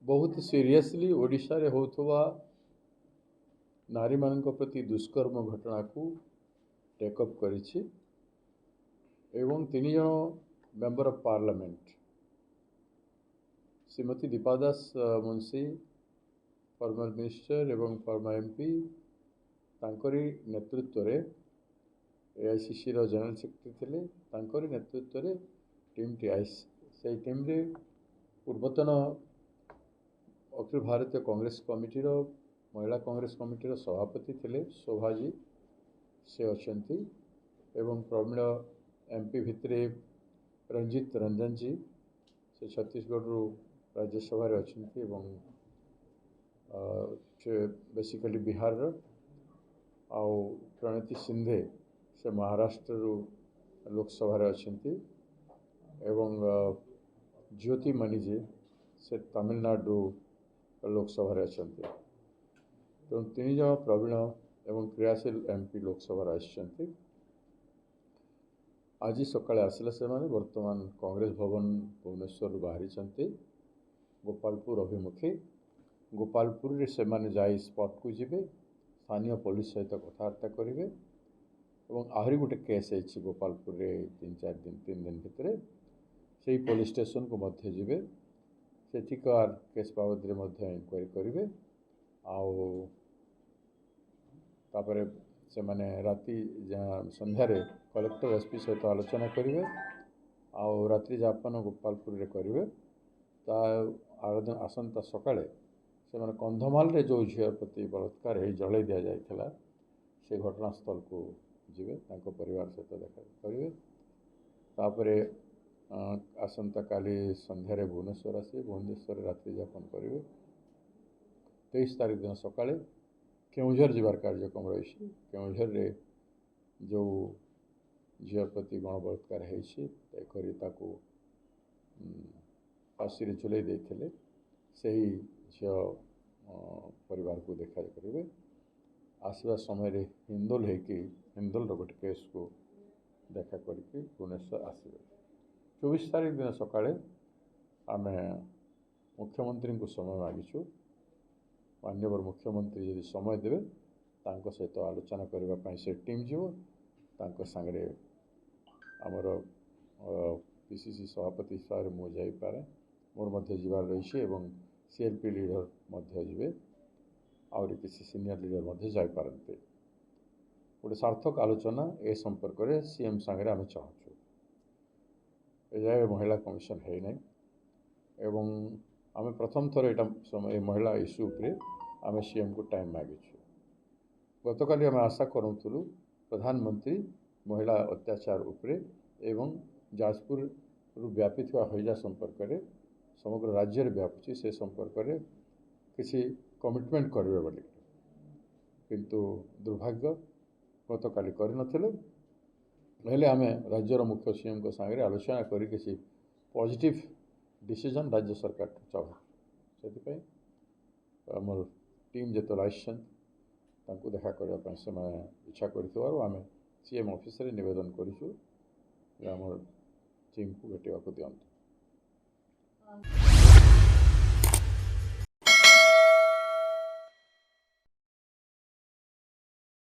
बहुत सीरियसली ओडिशा रे होथवा नारी मानक प्रति दुष्कर्म घटना को टेकअप करिछि एवं तीन जन member of parliament Shrimati Deepa Das Munshi former minister एवं फॉर्मर एमपी तांकरी नेतृत्व रे एआईसीसी रो जनरल सेक्रेटरी थिले तांकरी नेतृत्व रे टीम टी से टीम रे पूर्वतन अखिल भारतीय कांग्रेस कमिटी रो महिला कांग्रेस कमिटी रो सभापति थिले शोभाजी से अछंती एवं प्रवीण एमपी भितरे रंजित रंजन जी से छत्तीसगढ़ रु राज्यसभा रे अछंती एवं बेसिकली बिहार रो आउ प्रणति सिंधे से महाराष्ट्र रु लोकसभा रे अछंती एवं ज्योति मणिजी से तमिलनाडु लोकसभा रे अछंती तो तीन जन प्रवीण एवं क्रियाशील एमपी लोकसभा आछंती आज सकाळे आसिला से माने वर्तमान कांग्रेस भवन भुवनेश्वर बाहरी चंती गोपालपुर अभिमुखी गोपालपुर रे से माने जाई स्पॉट को जिबे स्थानीय पुलिस सहित कथबार्ता करेंगे और आहरी गोटे केस है गोपालपुर रे 3 दिन भितर से पुलिस स्टेशन को मध्य जिबे सेठिकार केस बाबद इंक्वारी करेंगे आपर से माने राति संध्यारे कलेक्टर एसपी सहित आलोचना करेंगे आउ रात्रि जापन गोपालपुर रे करेंगे आसंता सकाळे से मैंने कंधमाल रे जो झील प्रति बलात्कार हो जल दि जाता से घटनास्थल को जीवे तांको परिवार सहित देखा करेंगे तापर आसंता काली संध्यारे भुवनेश्वर आसे भुवनेश्वर रात्रि जापन करेंगे 23 तारीख दिन सकाळे केउझर जीवार कार्यक्रम रही केउझर रे जो झील प्रति गण बलात्कार हो फाँसी रे झुलई देते से झील परिवार को देखा करेंगे आसवा समय हिंदोल हिंदोल गोटे केस को देखा करके भुवनेश्वर आसवे 24 तारीख दिन सकाळे आम मुख्यमंत्री को समय मागिचु माननीय मुख्यमंत्री यदि समय देवे तांको सहित आलोचना करने से टीम जीव तांको सांगरे आमर पीसीसी सभापति हिसाब से मुझे पारे मोर मध्य जीवार रही एवं सीएलपी लीडर मध्य जीवे आउरी किसी सीनियर लीडर मध्य जाई पारंते गोटे सार्थक आलोचना ए संपर्क में सीएम सांगरे आम चाहूँ ए महिला कमिशन है नहीं एवं आम प्रथम थर यहाँ महिला इश्यू उपरे आम सीएम को टाइम मागिछु गतकाली आम आशा करूँ प्रधानमंत्री महिला अत्याचार उपरे एवं जाजपुर व्यापी हईजा संपर्क में समग्र राज्य में व्यापुची से संपर्क में किसी कमिटमेंट करेंगे बोली किंतु दुर्भाग्य गतकाली करनथिले आम राज्यर मुख्य सीएम को सांगे आलोचना करी किसी पॉजिटिव डिसीजन राज्य सरकार चाहू से आमर टीम जो आसछन देखा करने से इच्छा करें सीएम ऑफिस रे निवेदन करूँ आमर टीम को भेटा दिंतु।